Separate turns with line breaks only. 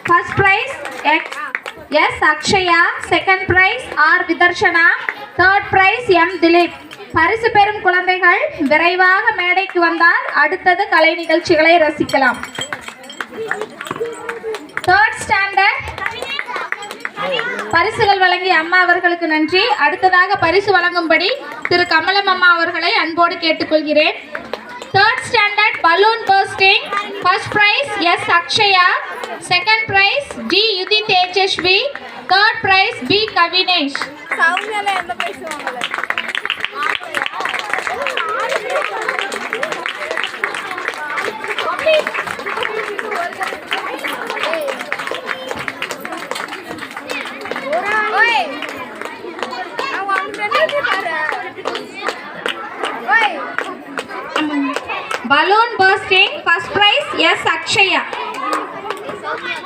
First prize S. Akshaya. Second prize R. Vidarshana. Third prize M. Dilip. பரிசு பெறும் குழந்தைகள் விரைவாக மேடைக்கு வந்தால் அடுத்தது கலை நிகழ்ச்சிகளை ரசிக்கலாம். தேர்ட் ஸ்டாண்டர்ட் பரிசுகள் வழங்கிய அம்மா அவர்களுக்கு நன்றி. அடுத்ததாக பரிசு வழங்கும்படி திரு கமலம் அம்மா அவர்களை அன்போடு கேட்டுக்கொள்கிறேன். Third standard balloon bursting. First prize S Akshaya. Second prize T Yuthi Tejaswi. Third prize P Kavinesh.